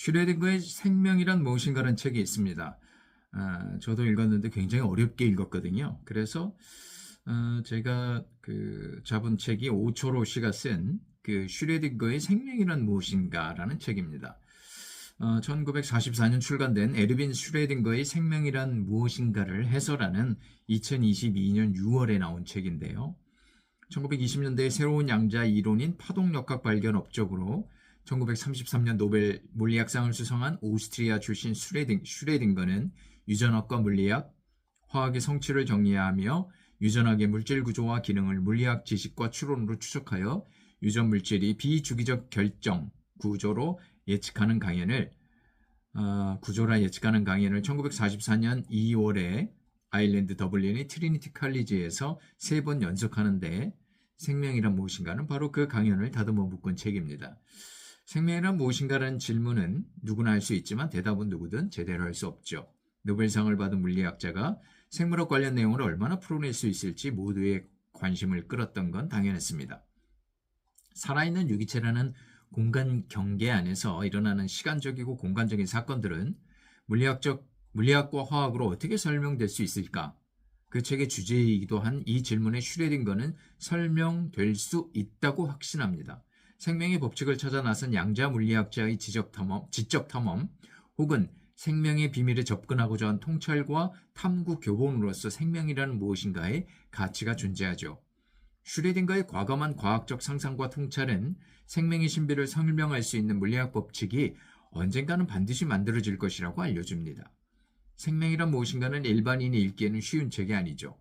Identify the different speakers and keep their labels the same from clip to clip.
Speaker 1: 슈레딩거의 생명이란 무엇인가라는 책이 있습니다. 저도 읽었는데 굉장히 어렵게 읽었거든요. 그래서 제가 잡은 책이 오초로 씨가 쓴 슈레딩거의 생명이란 무엇인가라는 책입니다. 1944년 출간된 에르빈 슈레딩거의 생명이란 무엇인가를 해설하는 2022년 6월에 나온 책인데요. 1920년대의 새로운 양자 이론인 파동역학 발견 업적으로 1933년 노벨 물리학상을 수상한 오스트리아 출신 슈레딩거는 유전학과 물리학, 화학의 성질을 정리하며 유전학의 물질 구조와 기능을 물리학 지식과 추론으로 추적하여 유전 물질이 비주기적 결정 구조로 예측하는 강연을 1944년 2월에 아일랜드 더블린의 트리니티 칼리지에서 3번 연속하는데 생명이란 무엇인가는 바로 그 강연을 다듬어 묶은 책입니다. 생명이란 무엇인가라는 질문은 누구나 할 수 있지만 대답은 누구든 제대로 할 수 없죠. 노벨상을 받은 물리학자가 생물학 관련 내용을 얼마나 풀어낼 수 있을지 모두의 관심을 끌었던 건 당연했습니다. 살아있는 유기체라는 공간 경계 안에서 일어나는 시간적이고 공간적인 사건들은 물리학과 화학으로 어떻게 설명될 수 있을까? 그 책의 주제이기도 한 이 질문에 슈레딩거는 설명될 수 있다고 확신합니다. 생명의 법칙을 찾아 나선 양자 물리학자의 지적 탐험 혹은 생명의 비밀에 접근하고자 한 통찰과 탐구 교본으로서 생명이라는 무엇인가의 가치가 존재하죠. 슈레딩거의 과감한 과학적 상상과 통찰은 생명의 신비를 설명할 수 있는 물리학 법칙이 언젠가는 반드시 만들어질 것이라고 알려줍니다. 생명이란 무엇인가는 일반인이 읽기에는 쉬운 책이 아니죠.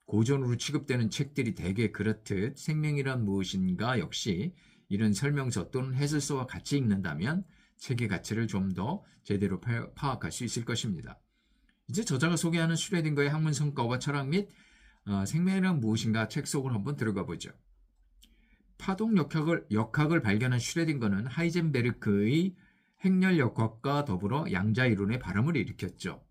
Speaker 1: 고전으로 취급되는 책들이 대개 그렇듯 생명이란 무엇인가 역시 이런 설명서 또는 해설서와 같이 읽는다면 책의 가치를 좀 더 제대로 파악할 수 있을 것입니다. 이제 저자가 소개하는 슈레딩거의 학문 성과와 철학 및 생명이란 무엇인가 책 속으로 한번 들어가 보죠. 파동 역학을 발견한 슈레딩거는 하이젠베르크의 행렬역학과 더불어 양자 이론의 바람을 일으켰죠.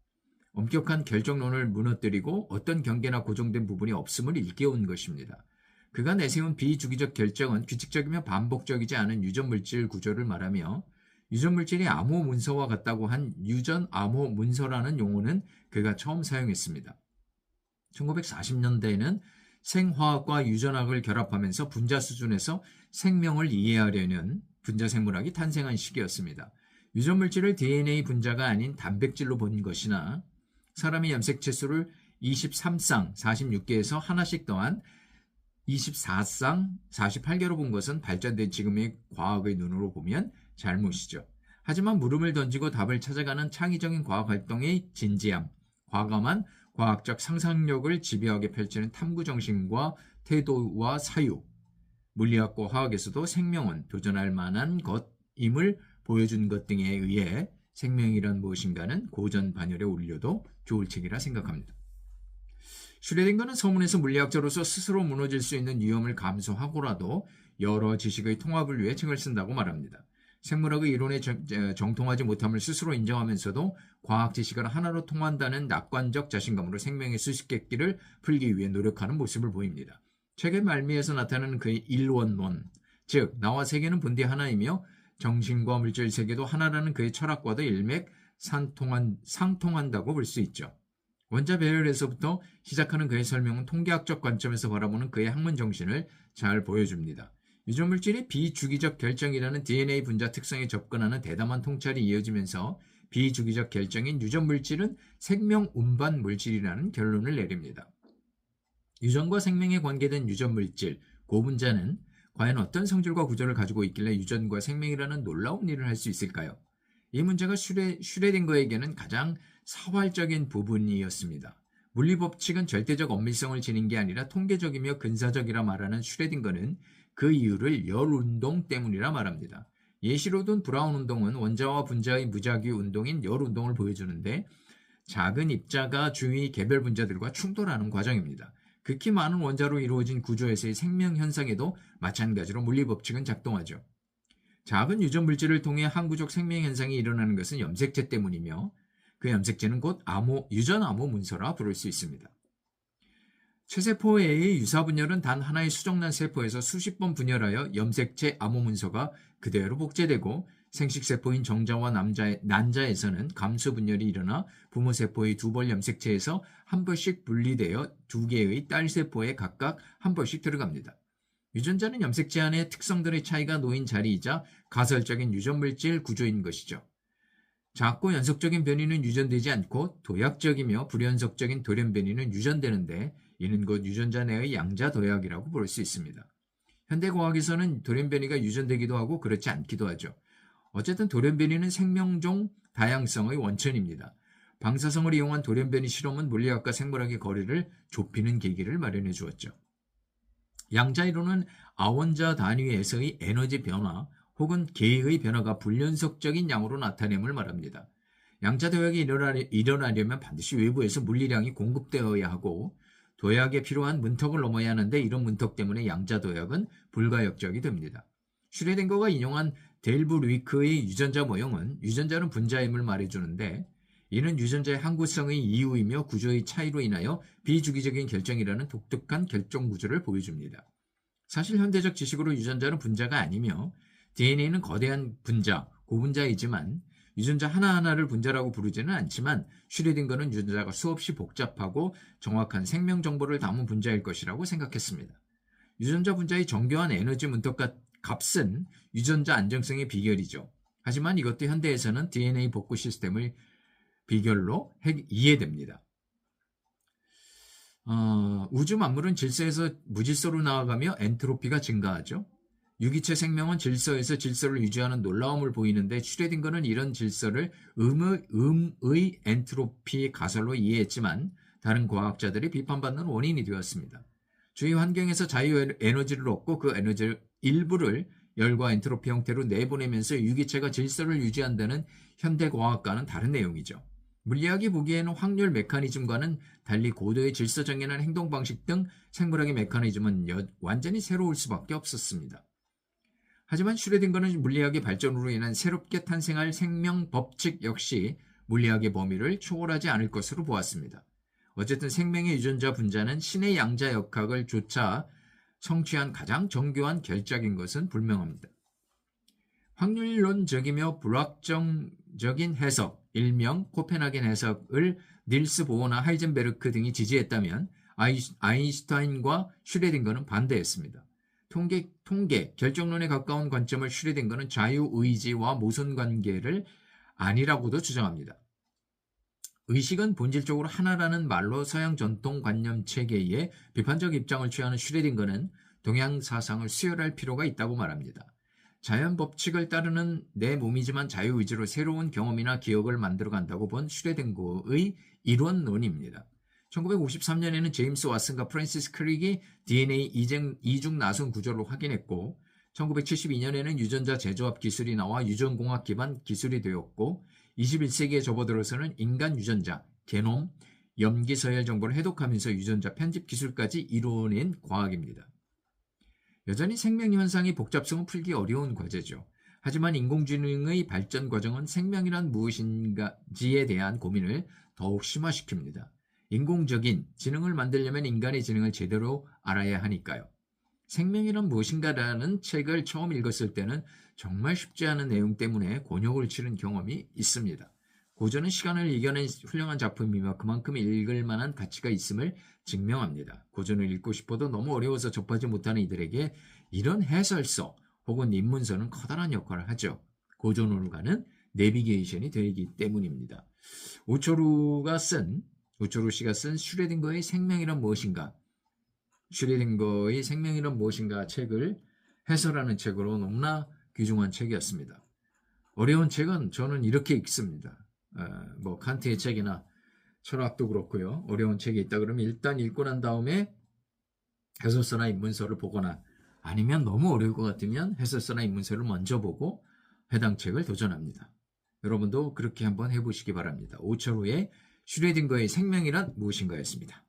Speaker 1: 엄격한 결정론을 무너뜨리고 어떤 경계나 고정된 부분이 없음을 일깨운 것입니다. 그가 내세운 비주기적 결정은 규칙적이며 반복적이지 않은 유전물질 구조를 말하며 유전물질이 암호 문서와 같다고 한 유전 암호 문서라는 용어는 그가 처음 사용했습니다. 1940년대에는 생화학과 유전학을 결합하면서 분자 수준에서 생명을 이해하려는 분자생물학이 탄생한 시기였습니다. 유전물질을 DNA 분자가 아닌 단백질로 본 것이나 사람의 염색체수를 23쌍 46개에서 하나씩 더한 24쌍 48개로 본 것은 발전된 지금의 과학의 눈으로 보면 잘못이죠. 하지만 물음을 던지고 답을 찾아가는 창의적인 과학활동의 진지함, 과감한 과학적 상상력을 집요하게 펼치는 탐구정신과 태도와 사유, 물리학과 화학에서도 생명은 도전할 만한 것임을 보여준 것 등에 의해 생명이란 무엇인가는 고전 반열에 올려도 좋을 책이라 생각합니다. 슈레딩거는 서문에서 물리학자로서 스스로 무너질 수 있는 위험을 감수하고라도 여러 지식의 통합을 위해 책을 쓴다고 말합니다. 생물학의 이론에 정통하지 못함을 스스로 인정하면서도 과학 지식을 하나로 통한다는 낙관적 자신감으로 생명의 수수께끼를 풀기 위해 노력하는 모습을 보입니다. 책의 말미에서 나타나는 그의 일원론, 즉 나와 세계는 본디 하나이며 정신과 물질 세계도 하나라는 그의 철학과도 상통한다고 볼 수 있죠. 원자 배열에서부터 시작하는 그의 설명은 통계학적 관점에서 바라보는 그의 학문 정신을 잘 보여줍니다. 유전물질이 비주기적 결정이라는 DNA 분자 특성에 접근하는 대담한 통찰이 이어지면서 비주기적 결정인 유전물질은 생명 운반 물질이라는 결론을 내립니다. 유전과 생명에 관계된 유전물질, 고분자는 과연 어떤 성질과 구조를 가지고 있길래 유전과 생명이라는 놀라운 일을 할 수 있을까요? 이 문제가 슈레딩거에게는 가장 사활적인 부분이었습니다. 물리법칙은 절대적 엄밀성을 지닌 게 아니라 통계적이며 근사적이라 말하는 슈레딩거는 그 이유를 열운동 때문이라 말합니다. 예시로 든 브라운 운동은 원자와 분자의 무작위 운동인 열운동을 보여주는데 작은 입자가 주위 개별 분자들과 충돌하는 과정입니다. 극히 많은 원자로 이루어진 구조에서의 생명 현상에도 마찬가지로 물리법칙은 작동하죠. 작은 유전 물질을 통해 항구적 생명 현상이 일어나는 것은 염색체 때문이며 그 염색체는 곧 유전 암호 문서라 부를 수 있습니다. 체세포의 유사 분열은 단 하나의 수정란 세포에서 수십 번 분열하여 염색체 암호 문서가 그대로 복제되고 생식세포인 정자와 난자에서는 감소분열이 일어나 부모세포의 두 벌 염색체에서 한 벌씩 분리되어 두 개의 딸세포에 각각 한 벌씩 들어갑니다. 유전자는 염색체 안에 특성들의 차이가 놓인 자리이자 가설적인 유전물질 구조인 것이죠. 작고 연속적인 변이는 유전되지 않고 도약적이며 불연속적인 돌연 변이는 유전되는데 이는 곧 유전자 내의 양자 도약이라고 볼 수 있습니다. 현대과학에서는 돌연 변이가 유전되기도 하고 그렇지 않기도 하죠. 어쨌든 돌연 변이는 생명종 다양성의 원천입니다. 방사성을 이용한 돌연 변이 실험은 물리학과 생물학의 거리를 좁히는 계기를 마련해 주었죠. 양자이론은 아원자 단위에서의 에너지 변화 혹은 계의 변화가 불연속적인 양으로 나타냄을 말합니다. 양자 도약이 일어나려면 반드시 외부에서 물리량이 공급되어야 하고 도약에 필요한 문턱을 넘어야 하는데 이런 문턱 때문에 양자 도약은 불가역적이 됩니다. 슈레딩거가 인용한 델브 루이크의 유전자 모형은 유전자는 분자임을 말해주는데 이는 유전자의 항구성의 이유이며 구조의 차이로 인하여 비주기적인 결정이라는 독특한 결정 구조를 보여줍니다. 사실 현대적 지식으로 유전자는 분자가 아니며 DNA는 거대한 분자, 고분자이지만 유전자 하나하나를 분자라고 부르지는 않지만 슈레딩거는 유전자가 수없이 복잡하고 정확한 생명 정보를 담은 분자일 것이라고 생각했습니다. 유전자 분자의 정교한 에너지 문턱 값은 유전자 안정성의 비결이죠. 하지만 이것도 현대에서는 DNA 복구 시스템의 비결로 이해됩니다. 우주 만물은 질서에서 무질서로 나아가며 엔트로피가 증가하죠. 유기체 생명은 질서에서 질서를 유지하는 놀라움을 보이는데 슈레딩거는 이런 질서를 음의 엔트로피 가설로 이해했지만 다른 과학자들이 비판받는 원인이 되었습니다. 주위 환경에서 자유 에너지를 얻고 그 에너지 일부를 열과 엔트로피 형태로 내보내면서 유기체가 질서를 유지한다는 현대과학과는 다른 내용이죠. 물리학이 보기에는 확률 메커니즘과는 달리 고도의 질서 정연한 행동 방식 등 생물학의 메커니즘은 완전히 새로울 수밖에 없었습니다. 하지만 슈레딩거는 물리학의 발전으로 인한 새롭게 탄생할 생명 법칙 역시 물리학의 범위를 초월하지 않을 것으로 보았습니다. 어쨌든 생명의 유전자 분자는 신의 양자 역학을 조차 성취한 가장 정교한 결작인 것은 분명합니다. 확률론적이며 불확정적인 해석, 일명 코펜하겐 해석을 닐스 보어나 하이젠베르크 등이 지지했다면 아인슈타인과 슈레딩거는 반대했습니다. 통계, 결정론에 가까운 관점을 슈레딩거는 자유의지와 모순관계를 아니라고도 주장합니다. 의식은 본질적으로 하나라는 말로 서양 전통관념 체계에 비판적 입장을 취하는 슈레딩거는 동양 사상을 수혈할 필요가 있다고 말합니다. 자연 법칙을 따르는 내 몸이지만 자유의지로 새로운 경험이나 기억을 만들어간다고 본 슈레딩거의 이론론입니다. 1953년에는 제임스 왓슨과 프랜시스 크릭이 DNA 이중 나순 구조를 확인했고 1972년에는 유전자 재조합 기술이 나와 유전공학 기반 기술이 되었고 21세기에 접어들어서는 인간 유전자, 게놈, 염기 서열 정보를 해독하면서 유전자 편집 기술까지 이뤄낸 과학입니다. 여전히 생명 현상의 복잡성은 풀기 어려운 과제죠. 하지만 인공지능의 발전 과정은 생명이란 무엇인가지에 대한 고민을 더욱 심화시킵니다. 인공적인 지능을 만들려면 인간의 지능을 제대로 알아야 하니까요. 생명이란 무엇인가라는 책을 처음 읽었을 때는 정말 쉽지 않은 내용 때문에 곤욕을 치른 경험이 있습니다. 고전은 시간을 이겨낸 훌륭한 작품이며 그만큼 읽을 만한 가치가 있음을 증명합니다. 고전을 읽고 싶어도 너무 어려워서 접하지 못하는 이들에게 이런 해설서 혹은 입문서는 커다란 역할을 하죠. 고전으로 가는 내비게이션이 되기 때문입니다. 우초루 씨가 쓴 슈레딩거의 생명이란 무엇인가? 슈레딩거의 생명이란 무엇인가 책을 해설하는 책으로 너무나 귀중한 책이었습니다. 어려운 책은 저는 이렇게 읽습니다. 칸트의 책이나 철학도 그렇고요. 어려운 책이 있다 그러면 일단 읽고 난 다음에 해설서나 입문서를 보거나 아니면 너무 어려울 것 같으면 해설서나 입문서를 먼저 보고 해당 책을 도전합니다. 여러분도 그렇게 한번 해보시기 바랍니다. 오철우의 슈레딩거의 생명이란 무엇인가였습니다.